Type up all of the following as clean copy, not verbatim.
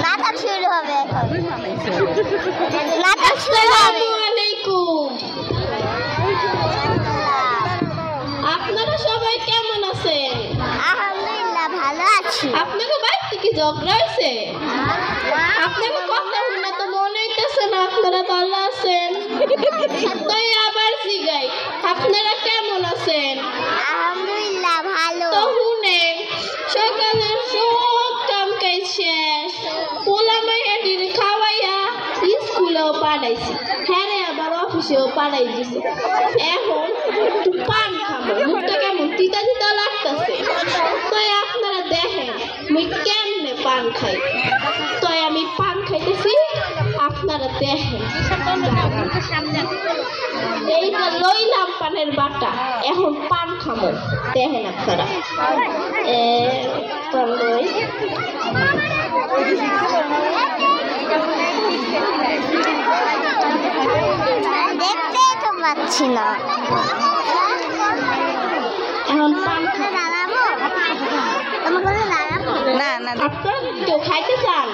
নাটক শুরু হবে এখন। নাটক শুরু হবে। আপনারা সবাই কেমন আছেন? আলহামদুলিল্লাহ ভালো আছি। আপনাদের বাড়িতে কি ঝগড়া হয়েছে? আপনাদের কথা শুনে তো মনে হইতেছে না আপনারা ভালো আছেন। তাই আবার জিগাই, আপনারা কেমন আছেন? আলহামদুলিল্লাহ ভালো। তো শুনেন, সকালের সব কাম কাজ শেষ, পোলা মাইয়াটির খাওয়াইয়া স্কুলেও পাঠাইছি, হ্যাঁ রে আবার অফিসেও পাঠাই দিছে। এখন একটু পান খাবো, মুখটা কেমন তিতা তিতা লাগতেছে। তাই আপনারা দেখেন মুই কেমনে পান খাই। তাই আমি পান খাইতেছি, আপনারা দেখেন। এইটা লইলাম পানের বাটা, এখন পান খাবো, দেখেন আপনারা। দেখতে তো পাচ্ছি না। এখন পান লাগাবো তোমাকে লাগাবো না না, আপনারা কেউ খাইতে চান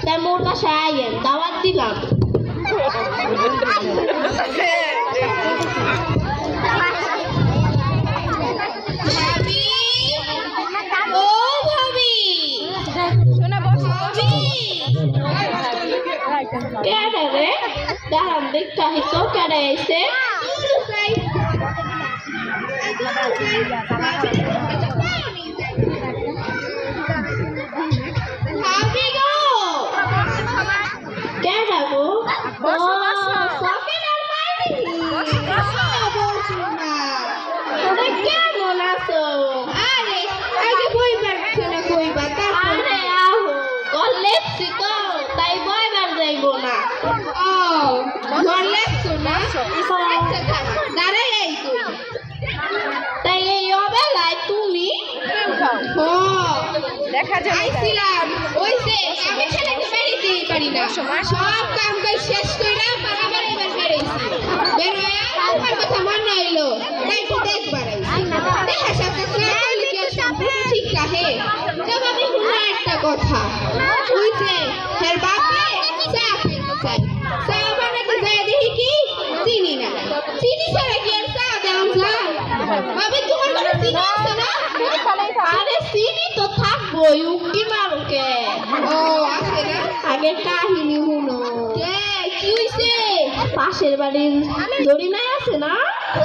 তাই মোর বাসায় আইয়েন, দাওয়াত দিলাম। দাঁড়ান দেখতে হইতো কেডা এসে। কেডা গো? কেমন আছো? আরে আগে বইবার না কইবা, আরে আহো গল লেখছি তো তাই বইবার যাইব না। ও গল লেখছো না? দাঁড়াই এই তুই, তাই এই অবেলায় তুমি দেখা যাইছিলাম ওই যে আমি ছেলেকে বাড়িতেই পারি না, সব কাম কাজ শেষ কইরা বারবার এবার বেরাইছি, বের হইয়া আমার কথা মনে হইলো তাই একটু দেখবার আইছি। দেখা সাথে করলে কি আর সম্পূর্ণ ঠিক কাহে? জবাবে শুনা একটা কথা, ওই যে হের বাপে চা খাইতে চাই, চা বানাতে যায় দেখি কি চিনি না, চিনি ছাড়া কি আর চা দেওয়া যায়? বাবে তোমার কাছে চিনি আছে না? আরে চিনি তো থাকবোই, উকি মারুকে। ও আছে না? আগে কাহিনী শুনো। কে কি হইছে? পাশের বাড়ির জরিনাই আছে না?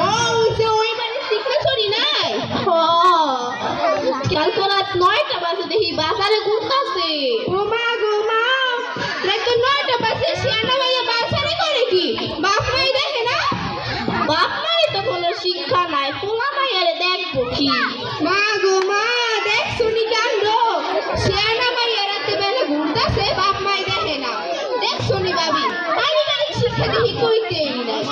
ও ওই যে ওই বাড়ির শিক্ষা জরিনাই। ও কাল তো রাত 9টা বাজে দেখি বাজারে ঘুরতাছে। ও মা গো মা, রাত 9টা বাজে শিয়ানা ভাইয়া বাজারে করে কি? বাপ মাই দেখে না? বাপ মাই তো কোনো শিক্ষা নাই, পোলা মাইয়ারে দেখবো কি? মা গো মা, দেখ শুনি কাণ্ড, শিয়ানা মাইয়া রাতে বেলা ঘুরতাছে, বাপ মাই দেখে না। দেখ শুনি ভাবি, পারিবারিক শিক্ষা দেখি কইতেই নাই।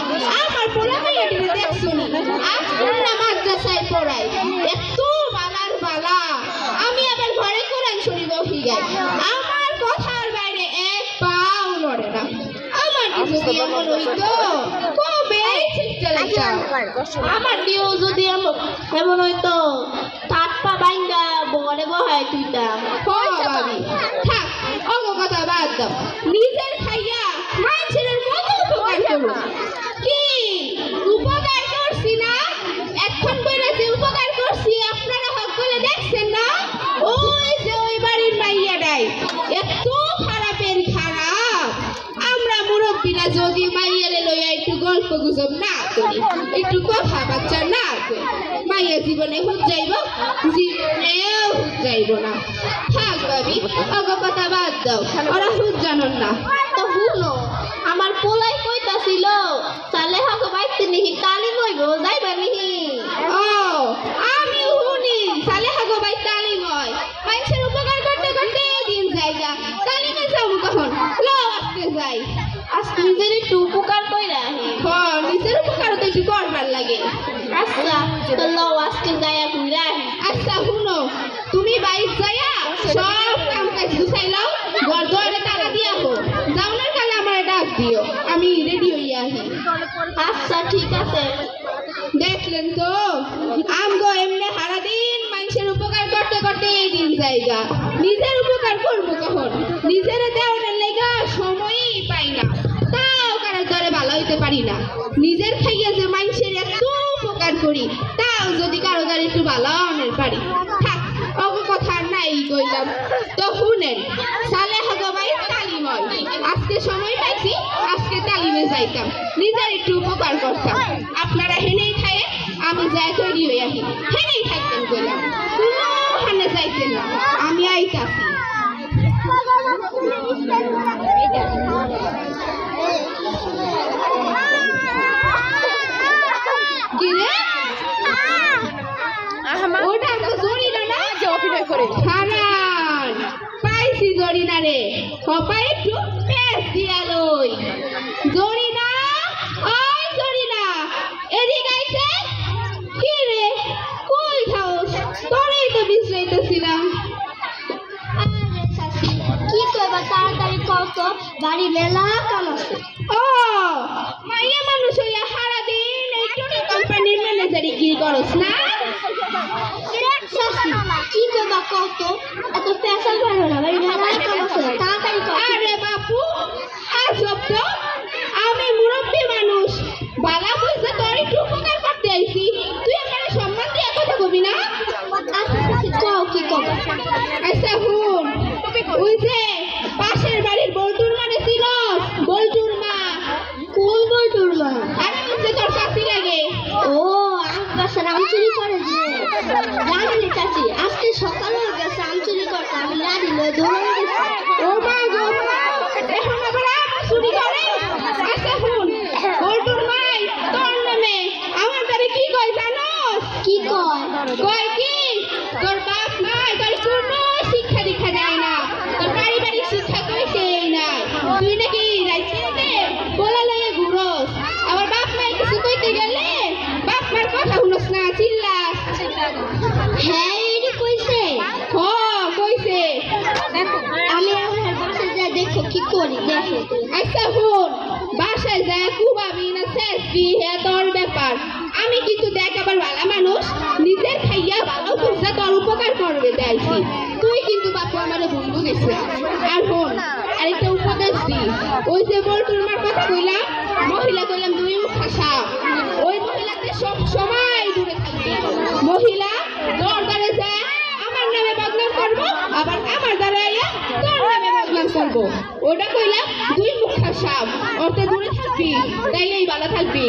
আমার পোলা মাইয়াটিরে দেখ শুনি আজকুল্লা মাদ্রাসায় পড়াই, এত বালার বালা, আমি আবার ঘরে কোরআন শরীফ বহি গাই, আমার কথার বাইরে এক পাও নড়ে না। আমার যদি এমন হইতো কবে ঠিক চালাইতাম। আমার দিও যদি এমন হইতো তার পা বাইঙ্গা বড়ে বহাই তুইতাম। ভাবি থাক অগ কথা বাদ দাও, নিজের খাইয়া মানুষের কত উপকার করবো। কি উপকার করছি না? এখন করে যে উপকার করছি আপনারা হক করে দেখছেন না? ওই যে ওই বাড়ির মাইয়াটাই এত খারাপের খারাপ, আমরা মুরব্বীরা যদি মাইয়ারে লইয়া একটু গল্প গুজব না করি, একটু কথা বাচ্চা না করি, মাইয়া জীবনে হুত যাইব, জীবনেও হুত যাইব না। থাক ভাবি অগ কথা বাদ দাও, ওরা হুত জানন না। তো শুনো, আমার পোলাই কইতাছিল তাহলে হক বাইতে নিহি তালিম হইব, যাইবা নিহি? ও আমি শুনি তাহলে হক বাই তালিম হয়, মানুষের উপকার করতে করতে দিন যাইগা, তালিমে যাবো কখন? লো আজকে যাই, আজকে নিজের একটু উপকার কইরা আহি। হ্যাঁ নিজের উপকার তো একটু করবার লাগে। আচ্ছা তো লো আজকে যাইয়া ঘুরে আহি। আচ্ছা শুনো, তুমি বাইক যাইয়া সব কাম কাজ গুছাইলাও, ঘর দুয়ারে টাকা দিয়া হো, যাওনার কালে আমার ডাক দিও, আমি রেডি হইয়া আহি। আচ্ছা ঠিক আছে। দেখলেন তো আমগো এমনি সারাদিন মানুষের উপকার করতে করতে এই দিন জায়গা নিজের উপকার করবো কখন নিজের দেওয়ার লেগা সময়ই পাই না তাও কারোর দ্বারে ভালো হইতে পারি না নিজের খাইয়া যে মানুষের এত উপকার করি তাও যদি কারো দ্বারা একটু ভালো আনের পারি থাক অগ কথা আর নাই কইলাম তো শুনেন সালে হাগবাই তালিম হয় আজকে সময় পাইছি আজকে তালিমে যাইতাম নিজের একটু উপকার করতাম আপনারা হেনেই খায়ে আমি যাই তৈরি হয়ে আহি হেনেই থাকতেন কইলাম কোনো হানে যাইতেন না আমি আইতাছি কিরে ওটা তো জরিনা না যে অভিনয় করে হারান পাইছি জরিনা রে কপাই একটু পেস দিয়া লই জরিনা ওই জরিনা এদিকে আইছে কি রে কই থাকস তোরেই তো বিশ্রাইতেছিলাম কি করবা তাড়াতাড়ি কত বাড়ি মেলা কাম আছে ও মাইয়া মানুষ হইয়া সারাদিন এই টোটো কোম্পানির ম্যানেজারি কি করস না কি করবা কত এত পেশা করো না বাড়ি মেলা কাম আছে তাড়াতাড়ি কত আরে বাপু আজব তো আমি মুরব্বী মানুষ বালা বুঝতে তোর একটু উপকার করতে আইছি তুই আমার সম্মান দিয়ে কথা কবি না কও কি করবা আচ্ছা হুন ওই যে পাশের বাড়ির বল্টুর মানে ছিল বল্টুর মা কোন বলটুর মা আরে মুঝে তোর চাচি লাগে ও আমার বাসার আম চুরি করে যে জানেন চাচি আজকে সকালে গেছে আম চুরি করতে আমি না দিলে দৌড়ে গেছি ও মা গো এখন আবার আম চুরি করে আচ্ছা হুন বল্টুর মাই তোর নামে আমার তারে কি কয় জানোস কি কয় কয় কি তোর বাপ মা তোর কোনো শিক্ষা দীক্ষা দেয় না তোর পারিবারিক শিক্ষা কইতেই নাই তুই নাকি রাইতে বলা লয়ে ঘুরোস আবার বাপ মায়ের কিছু কইতে গেলে বাপ মার কথা শুনোস না চিল্লাস হ্যাঁ এটি কইছে হ কইছে আমি আমার বাসায় যা দেখো কি করি দেখো আচ্ছা হুন বাসায় যায় কুবাবি না শেষ কি হে তোর ব্যাপার আমি কিন্তু দেখ আবার ভালো মানুষ নিজের খাইয়া ভালো বুঝা তোর উপকার করবে দেয়ছি তুই কিন্তু বাপু আমারে বন্ধু গেছে আর হুন আরেকটা উপদেশ দি ওই যে বল্টুর মার কথা কইলাম মহিলা কইলাম দুই মুখা সাপ ওই মহিলাকে সব সময় দূরে থাকবি মহিলা তোর দ্বারে যায় আমার নামে বদনাম করবো আবার আমার দ্বারে আইয়া তোর নামে বদনাম করবো ওটা কইলাম দুই মুখা সাপ ওটা দূরে থাকবি তাইলেই ভালো থাকবি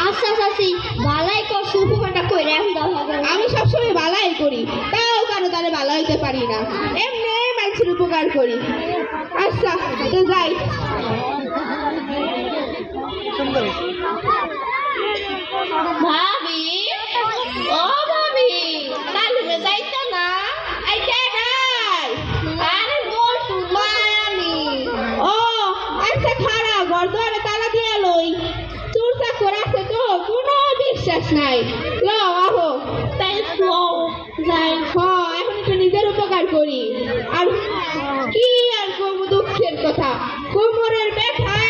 আচ্ছা চাচি ভালাই কর উপকারটা কইরা এখন দাও হবে আমি সবসময় ভালাই করি তাও কারো দ্বারা ভালো হইতে পারি না এমনি মানুষের উপকার করি আচ্ছা তো যাই ভাবি ও ভাবি তাহলে যাইতো না আইতে নাই আরে বলটু মায়ামি ও আচ্ছা খারা ঘর দুয়ারে তালা দিয়া লই চুর চাকর আছে তো কোনো বিশ্বাস নাই ল আহো তাই যাই এখন একটু নিজের উপকার করি আর কি আর দুঃখের কথা কোমরের ব্যথা